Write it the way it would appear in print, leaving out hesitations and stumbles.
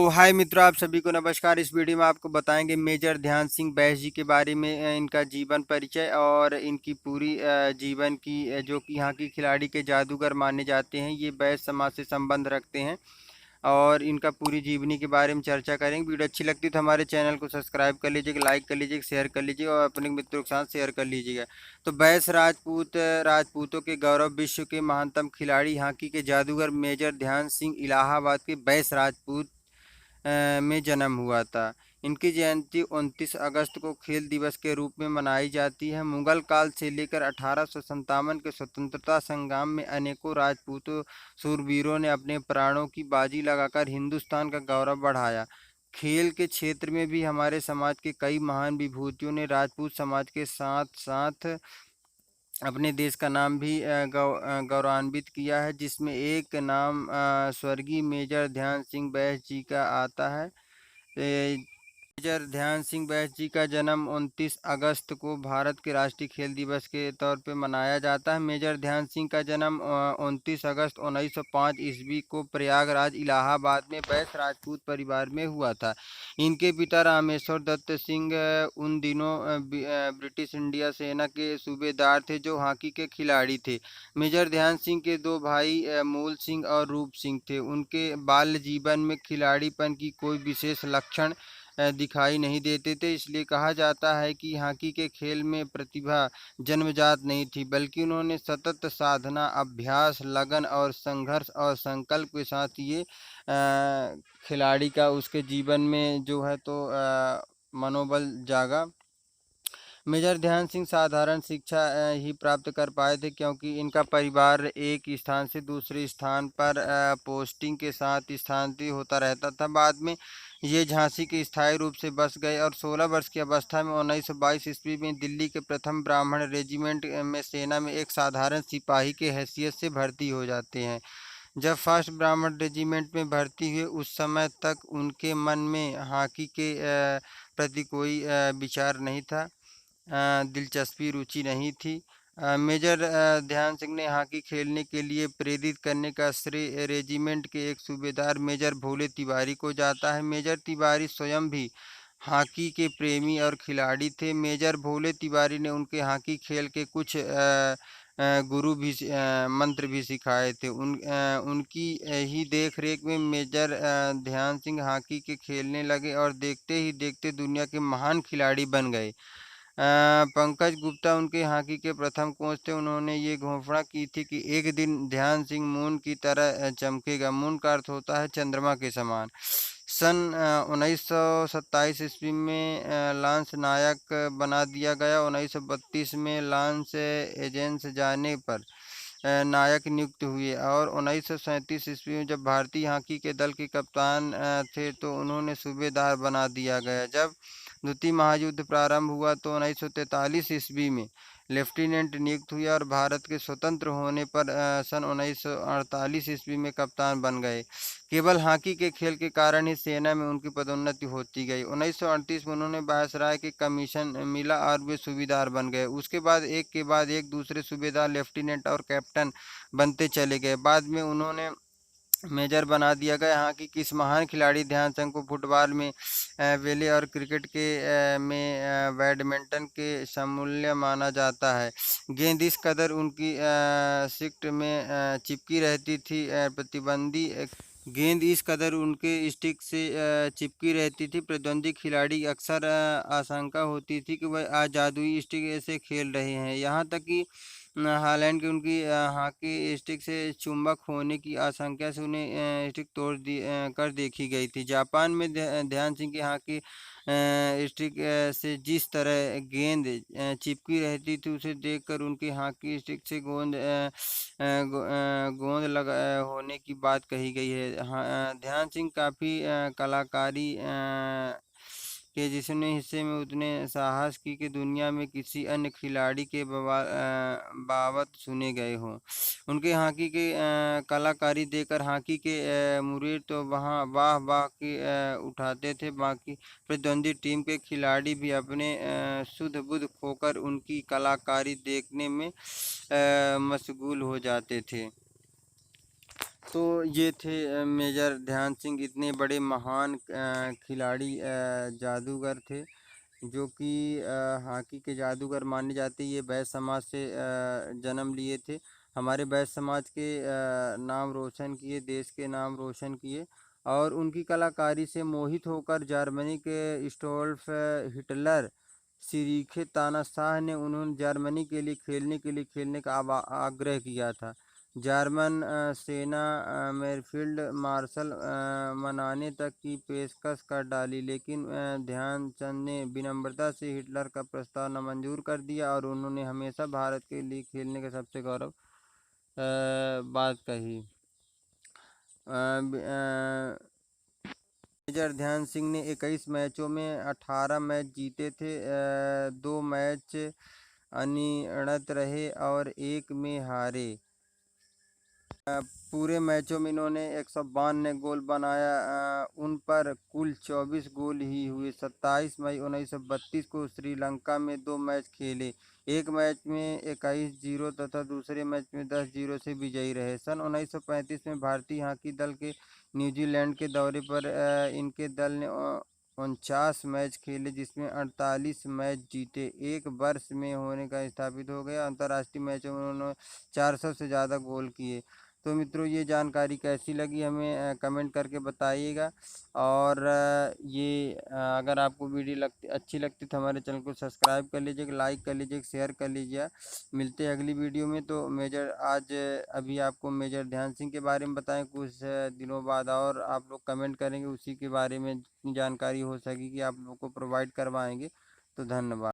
हाय मित्रों, आप सभी को नमस्कार। इस वीडियो में आपको बताएंगे मेजर ध्यान सिंह बैस जी के बारे में, इनका जीवन परिचय और इनकी पूरी जीवन की, जो कि यहाँ की खिलाड़ी के जादूगर माने जाते हैं। ये बैस समाज से संबंध रखते हैं और इनका पूरी जीवनी के बारे में चर्चा करेंगे। वीडियो अच्छी लगती है तो हमारे चैनल को सब्सक्राइब कर लीजिएगा, लाइक कर लीजिएगा, शेयर कर लीजिएगा और अपने मित्रों के साथ शेयर कर लीजिएगा। तो बैस राजपूतों के गौरव, विश्व के महानतम खिलाड़ी, हॉकी के जादूगर मेजर ध्यान सिंह इलाहाबाद के बैस राजपूत में जन्म हुआ था। इनकी जयंती 29 अगस्त को खेल दिवस के रूप में मनाई जाती है। मुगल काल से लेकर 1857 के स्वतंत्रता संग्राम में अनेकों राजपूतों शूरवीरों ने अपने प्राणों की बाजी लगाकर हिंदुस्तान का गौरव बढ़ाया। खेल के क्षेत्र में भी हमारे समाज के कई महान विभूतियों ने राजपूत समाज के साथ साथ अपने देश का नाम भी गौरवान्वित किया है, जिसमें एक नाम स्वर्गीय मेजर ध्यान सिंह बैस जी का आता है। मेजर ध्यान सिंह बैस जी का जन्म 29 अगस्त को भारत के राष्ट्रीय खेल दिवस के तौर पे मनाया जाता है। मेजर ध्यान सिंह का जन्म 29 अगस्त 1905 ईस्वी को प्रयागराज इलाहाबाद में बैस राजपूत परिवार में हुआ था। इनके पिता रामेश्वर दत्त सिंह उन दिनों ब्रिटिश इंडिया सेना के सूबेदार थे, जो हॉकी के खिलाड़ी थे। मेजर ध्यान सिंह के दो भाई मूल सिंह और रूप सिंह थे। उनके बाल्य जीवन में खिलाड़ीपन की कोई विशेष लक्षण दिखाई नहीं देते थे, इसलिए कहा जाता है कि हॉकी के खेल में प्रतिभा जन्मजात नहीं थी, बल्कि उन्होंने सतत साधना, अभ्यास, लगन और संघर्ष और संकल्प के साथ ये खिलाड़ी का उसके जीवन में जो है तो मनोबल जागा। मेजर ध्यान सिंह साधारण शिक्षा ही प्राप्त कर पाए थे, क्योंकि इनका परिवार एक स्थान से दूसरे स्थान पर पोस्टिंग के साथ स्थानांतरित होता रहता था। बाद में ये झांसी के स्थायी रूप से बस गए और 16 वर्ष की अवस्था में 1922 ईस्वी में दिल्ली के प्रथम ब्राह्मण रेजिमेंट में सेना में एक साधारण सिपाही के हैसियत से भर्ती हो जाते हैं। जब फर्स्ट ब्राह्मण रेजिमेंट में भर्ती हुए, उस समय तक उनके मन में हॉकी के प्रति कोई विचार नहीं था, दिलचस्पी, रुचि नहीं थी। मेजर ध्यान सिंह ने हॉकी खेलने के लिए प्रेरित करने का श्रेय रेजिमेंट के एक सूबेदार मेजर भोले तिवारी को जाता है। मेजर तिवारी स्वयं भी हॉकी के प्रेमी और खिलाड़ी थे। मेजर भोले तिवारी ने उनके हॉकी खेल के कुछ गुरु भी मंत्र भी सिखाए थे। उनकी ही देख रेख में मेजर ध्यान सिंह हॉकी के खेलने लगे और देखते ही देखते दुनिया के महान खिलाड़ी बन गए। पंकज गुप्ता उनके हॉकी के प्रथम कोच थे। उन्होंने ये घोषणा की थी कि एक दिन ध्यान सिंह मून की तरह चमकेगा। मून का अर्थ होता है चंद्रमा के समान। सन 1927 ईस्वी में लांस नायक बना दिया गया। 1932 में लांस एजेंस जाने पर नायक नियुक्त हुए और 1937 ईस्वी में जब भारतीय हॉकी के दल के कप्तान थे, तो उन्होंने सूबेदार बना दिया गया। जब द्वितीय महायुद्ध प्रारंभ हुआ तो 1943 ईस्वी में लेफ्टिनेंट नियुक्त हुए और भारत के स्वतंत्र होने पर सन 1948 ईस्वी में कप्तान बन गए। केवल हॉकी के खेल के कारण ही सेना में उनकी पदोन्नति होती गई। 1938 में उन्होंने वायसराय के कमीशन मिला और वे सूबेदार बन गए। उसके बाद एक के बाद एक दूसरे सूबेदार, लेफ्टिनेंट और कैप्टन बनते चले गए। बाद में उन्होंने मेजर बना दिया गया। यहाँ की किस महान खिलाड़ी ध्यानचंद को फुटबॉल में वेले और क्रिकेट के में बैडमिंटन के समूल्य माना जाता है। गेंद इस कदर उनकी शिफ्ट में चिपकी रहती थी, प्रतिबंधी गेंद इस कदर उनके स्टिक से चिपकी रहती थी, प्रतिद्वंदी खिलाड़ी अक्सर आशंका होती थी कि वह आज जादुई स्टिक से खेल रहे हैं। यहाँ तक कि हालैंड की उनकी हॉकी स्टिक से चुंबक होने की आशंका से उन्हें स्टिक कर देखी गई थी। जापान में ध्यान सिंह की हॉकी स्टिक से जिस तरह गेंद चिपकी रहती थी, उसे देखकर उनकी हॉकी स्टिक से गोंद लगा होने की बात कही गई है। ध्यान सिंह काफ़ी कलाकारी के जिसने हिस्से में उतने साहस की कि दुनिया में किसी अन्य खिलाड़ी के बाबत सुने गए हों। उनके हॉकी के कलाकारी देखकर हॉकी के मुरीद तो वहाँ वाह वाह की उठाते थे। बाकी प्रतिद्वंदी टीम के खिलाड़ी भी अपने सुध बुध खोकर उनकी कलाकारी देखने में मशगूल हो जाते थे। तो ये थे मेजर ध्यान सिंह, इतने बड़े महान खिलाड़ी, जादूगर थे जो कि हॉकी के जादूगर माने जाते। ये वैश्य समाज से जन्म लिए थे। हमारे वैश्य समाज के नाम रोशन किए, देश के नाम रोशन किए। और उनकी कलाकारी से मोहित होकर जर्मनी के स्टोल्फ हिटलर सीरीखे तानाशाह ने उन्होंने जर्मनी के लिए खेलने का आग्रह किया था। जर्मन सेना मेरफील्ड मार्शल मनाने तक की पेशकश कर डाली, लेकिन ध्यानचंद ने विनम्रता से हिटलर का प्रस्ताव नामंजूर कर दिया और उन्होंने हमेशा भारत के लिए खेलने का सबसे गौरव बात कही। मेजर ध्यान सिंह ने 21 मैचों में 18 मैच जीते थे। 2 मैच अनिर्णीत रहे और एक में हारे। पूरे मैचों में इन्होंने 152 गोल बनाया। उन पर कुल 24 गोल ही हुए। 27 मई 1932 को श्रीलंका में 2 मैच खेले। एक मैच में 21-0 तथा दूसरे मैच में 10-0 से विजयी रहे। सन 1935 में भारतीय हॉकी दल के न्यूजीलैंड के दौरे पर इनके दल ने 49 मैच खेले, जिसमें 48 मैच जीते। एक वर्ष में होने का स्थापित हो गया। अंतर्राष्ट्रीय मैचों में उन्होंने 400 से ज़्यादा गोल किए। तो मित्रों, ये जानकारी कैसी लगी हमें कमेंट करके बताइएगा। और अगर आपको वीडियो अच्छी लगती तो हमारे चैनल को सब्सक्राइब कर लीजिएगा, लाइक कर लीजिएगा, शेयर कर लीजिएगा। मिलते हैं अगली वीडियो में। तो अभी आपको मेजर ध्यान सिंह के बारे में बताएं, कुछ दिनों बाद और आप लोग कमेंट करेंगे उसी के बारे में जितनी जानकारी हो सकेगी आप लोग को प्रोवाइड करवाएंगे। तो धन्यवाद।